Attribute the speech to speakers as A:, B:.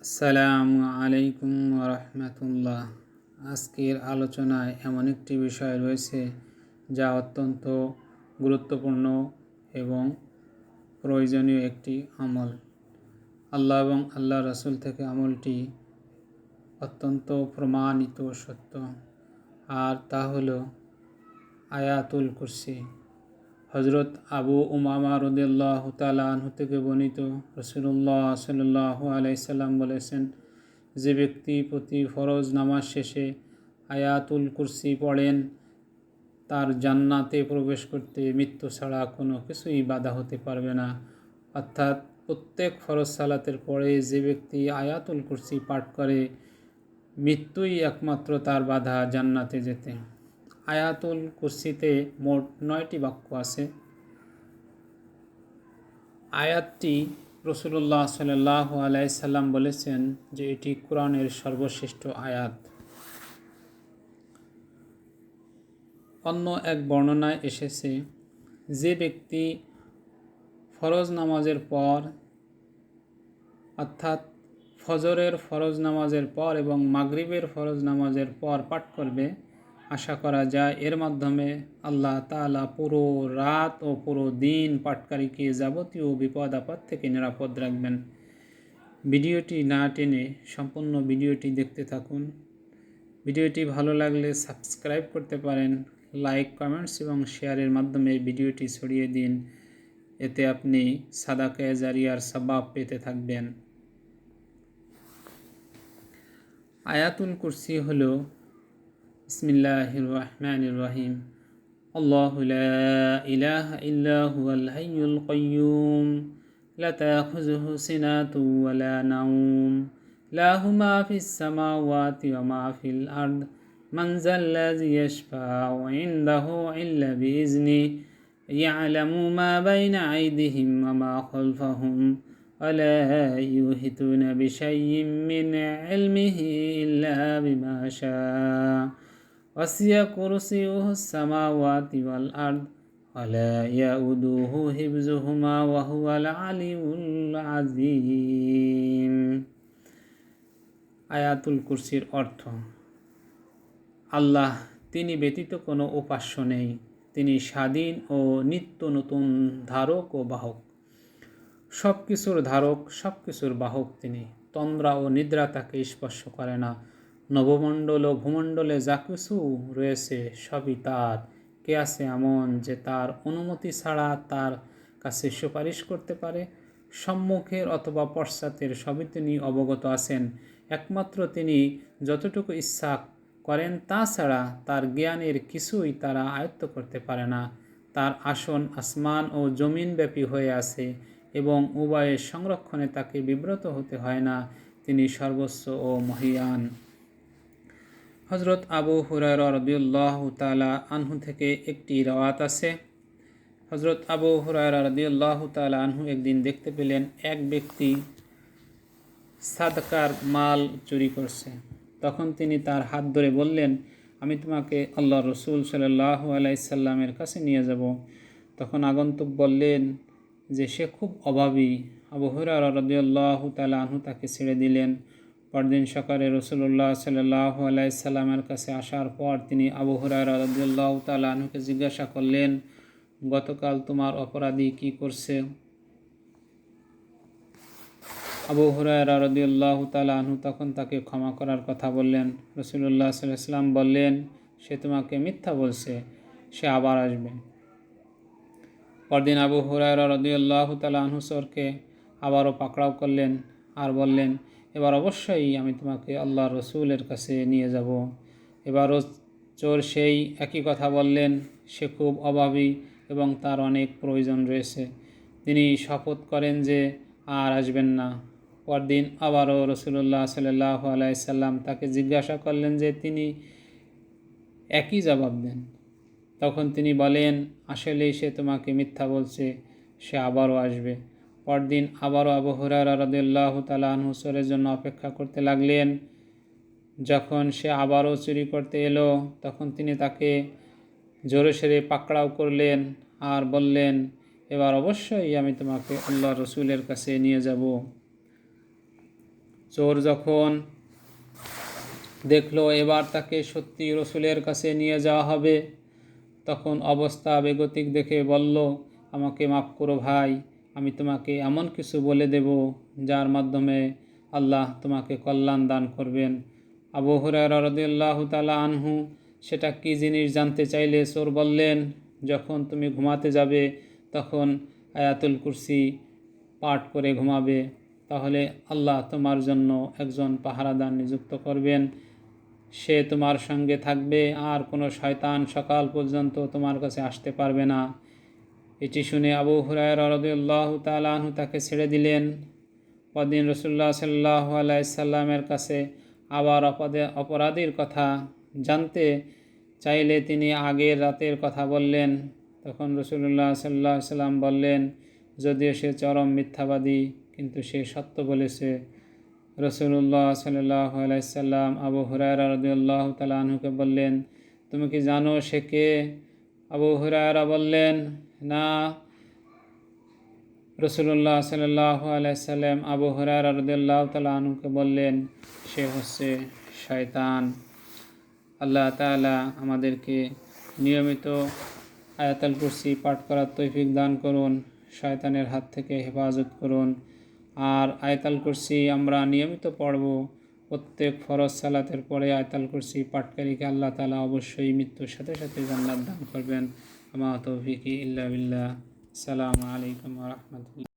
A: আসসালামু আলাইকুম রহমতুল্লাহ। আজকের আলোচনায় এমন একটি বিষয় রয়েছে যা অত্যন্ত গুরুত্বপূর্ণ এবং প্রয়োজনীয় একটি আমল। আল্লাহ এবং আল্লাহ রাসূল থেকে আমলটি অত্যন্ত প্রমাণিত সত্য, আর তা হলো আয়াতুল কুরসি। হযরত আবু উমামা রাদিয়াল্লাহু তাআলা আনহু থেকে বর্ণিত, রাসূলুল্লাহ সাল্লাল্লাহু আলাইহি সাল্লাম বলেছেন, যে ব্যক্তি প্রতি ফরজ নামাজ শেষে আয়াতুল কুরসি পড়েন, তার জান্নাতে প্রবেশ করতে মৃত্যু ছাড়া কোনো কিছুই বাধা হতে পারবে না। অর্থাৎ প্রত্যেক ফরজ সালাতের পরে যে ব্যক্তি আয়াতুল কুরসি পাঠ করে, মৃত্যুই একমাত্র তার বাধা জান্নাতে যেতে। আয়াতুল কুরসিতে মোট 9টি বাক্য আছে। আয়াতটি রাসূলুল্লাহ সাল্লাল্লাহু আলাইহি সাল্লাম বলেছেন যে এটি কোরআনের সর্বশ্রেষ্ঠ আয়াত। অন্য এক বর্ণনায় এসেছে, যে ব্যক্তি ফরজ নামাজের পর অর্থাৎ ফজরের ফরজ নামাজের পর এবং মাগরিবের ফরজ নামাজের পর পাঠ করবে, আশা করা যায় এর মাধ্যমে আল্লাহ তাআলা পুরো রাত ও পুরো দিন পাঠকারীকে যাবতীয় বিপদ আপদ থেকে নিরাপদ রাখবেন। ভিডিওটি না টেনে সম্পূর্ণ ভিডিওটি দেখতে থাকুন। ভিডিওটি ভালো লাগলে সাবস্ক্রাইব করতে পারেন। লাইক, কমেন্টস এবং শেয়ারের মাধ্যমে ভিডিওটি ছড়িয়ে দিন। এতে আপনি সাদাকায়ে জারিয়ার সওয়াব পেতে থাকবেন। আয়াতুল কুরসি হলো বিসমিল্লাহির রহমানির রহিম। আল্লাহু লা ইলাহা ইল্লা হুয়াল হাইয়ুল কাইয়্যুম লা তাখুযুহু সিনাতুন ওয়া লা নাওম লাহু মা ফিস সামাওয়াতি ওয়া মা ফিল আরদ মান যাল্লাযী ইয়াশফা'উ ইনদাহু ইল্লা বিইজনিহি ইয়া'লামু মা বাইনা আইদিহিম ওয়া মা খালফাহুম ولا يحيطون بشيء من علمه إلا بما شاء وسع كرسيه السماوات والأرض ولا يؤوده حفظهما وهو العلي العظيم। আয়াতুল কুরসির অর্থ: আল্লাহ তিনি ব্যতীত কোনো উপাস্য নেই। তিনি স্বাধীন ও নিত্য নতুন ধারক ও বাহক। সব কিছুর ধারক, সব কিছুর বাহক তিনি। তন্দ্রা ও নিদ্রা তাকে স্পর্শ করে না। নবমণ্ডল ও ভূমণ্ডলে যা কিছু রয়েছে সবই তার। কে আছে এমন যে তার অনুমতি ছাড়া তার কাছে সুপারিশ করতে পারে? সম্মুখের অথবা পশ্চাতের সবই তিনি অবগত আছেন। একমাত্র তিনি যতটুকু ইচ্ছা করেন তা ছাড়া তার জ্ঞানের কিছুই তারা আয়ত্ত করতে পারে না। তার আসন আসমান ও জমিন ব্যাপী হয়ে আছে এবং উভয়ের সংরক্ষণে তাকে বিব্রত হতে হয় না। তিনি সর্বোচ্চ ও মহিয়ান। হযরত আবু হুরায়রা রাদিয়াল্লাহু তাআলা আনহু থেকে একটি রওয়ায়াত আছে। হযরত আবু হুরায়রা রাদিয়াল্লাহু তাআলা আনহু একদিন দেখতে পেলেন এক ব্যক্তি সাদকার মাল চুরি করছে। তখন তিনি তার হাত ধরে বললেন, আমি তোমাকে আল্লাহর রাসূল সাল্লাল্লাহু আলাইহি সাল্লামের কাছে নিয়ে যাব। তখন আগন্তুক বললেন যে সে খুব অভাবী। আবু হুরায়রা রাদিয়াল্লাহু তাআলা আনহু তাকে ছেড়ে দিলেন। পরদিন সকালে রাসূলুল্লাহ সাল্লাল্লাহু আলাইহি সাল্লামের কাছে আসার পর তিনি আবু হুরায়রা রাদিয়াল্লাহু তাআলা আনহুকে জিজ্ঞাসা করলেন, গতকাল তোমার অপরাধী কি করছে? আবু হুরায়রা রাদিয়াল্লাহু তাআলা আনহু তখন তাকে ক্ষমা করার কথা বললেন। রাসূলুল্লাহ সাল্লাল্লাহু আলাইহি ওয়াসাল্লাম বললেন, সে তোমাকে মিথ্যা বলছে, সে আবার আসবে। পরদিন আবু হুরায়রা রাদিয়াল্লাহু তাআলা আনহু চোরকে আবারও পাকড়াও করলেন আর বললেন, এবার অবশ্যই আমি তোমাকে আল্লাহর রাসূলের কাছে নিয়ে যাব। এবারও চোর সেই একই কথা বললেন। সে খুব অভাবী এবং তার অনেক প্রয়োজন রয়েছে। তিনি শপথ করেন যে আর আসবেন না। পরদিন আবারও রাসূলুল্লাহ সাল্লাল্লাহু আলাইহি সাল্লাম তাকে জিজ্ঞাসা করলেন যে তিনি একই জবাব দেন। তখন তিনি বলেন, আসলেই সে তোমাকে মিথ্যা বলছে, সে আবারও আসবে। পরদিন আবারও আবু হুরায়রা রাদিয়াল্লাহু তাআলা আনহু চোরের জন্য অপেক্ষা করতে লাগলেন। যখন সে আবারও চুরি করতে এলো, তখন তিনি তাকে জোরে সোরে পাকড়াও করলেন আর বললেন, এবার অবশ্যই আমি তোমাকে আল্লাহর রাসূলের কাছে নিয়ে যাব। চোর যখন দেখলো এবার তাকে সত্যি রসুলের কাছে নিয়ে যাওয়া হবে, তখন অবস্থা বেগতিক দেখে বলল, আমাকে মাফ করো ভাই, আমি তোমাকে এমন কিছু বলে দেব যার মাধ্যমে আল্লাহ তোমাকে কল্যাণ দান করবেন। আবু হুরায়রা রাদিয়াল্লাহু তাআলা আনহু সেটা কী জিনিস জানতে চাইলে চোর বললেন, যখন তুমি ঘুমাতে যাবে তখন আয়াতুল কুরসি পাঠ করে ঘুমাবে, তাহলে আল্লাহ তোমার জন্য একজন পাহারাদার নিযুক্ত করবেন, সে তোমার সঙ্গে থাকবে, আর কোনো শয়তান সকাল পর্যন্ত তোমার কাছে আসতে পারবে না। এটি শুনে আবু হুরায়রা রাদিয়াল্লাহু তাআলা আনহু তাকে ছেড়ে দিলেন। পরদিন রাসূলুল্লাহ সাল্লাল্লাহু আলাইহি সাল্লামের কাছে আবার অপরাধীর কথা জানতে চাইলে তিনি আগের রাতের কথা বললেন। তখন রাসূলুল্লাহ সাল্লাল্লাহু আলাইহি সাল্লাম বললেন, যদিও সে চরম মিথ্যাবাদী, কিন্তু সে সত্য বলেছে। রাসূলুল্লাহ সাল্লাল্লাহু আলাইহি সাল্লাম আবু হুরায়রা রাদিয়াল্লাহু তাআলা আনহুকে বললেন, তুমি কি জানো সে কে? আবু হুরায়রা বললেন, না। রাসূলুল্লাহ সাল্লাল্লাহু আলাইহি সাল্লাম আবু হুরায়রা রাদিয়াল্লাহু তাআলা আনহুকে বললেন, সে হচ্ছে শয়তান। আল্লাহ তাআলা আমাদেরকে নিয়মিত আয়াতুল কুরসি পাঠ করার তৌফিক দান করুন, শয়তানের হাত থেকে হেফাজত করুন। আর আয়াতুল কুরসি আমরা নিয়মিত পড়ব। প্রত্যেক ফরজ সালাতের পরে আয়াতুল কুরসি পাঠকারীকে আল্লাহ তাআলা অবশ্যই মৃত্যুর সাথে সাথে জান্নাত দান করবেন। আমা তৌফিকি ইল্লা বিল্লাহ। আসসালামু আলাইকুম ওয়া রাহমাতুল্লাহ।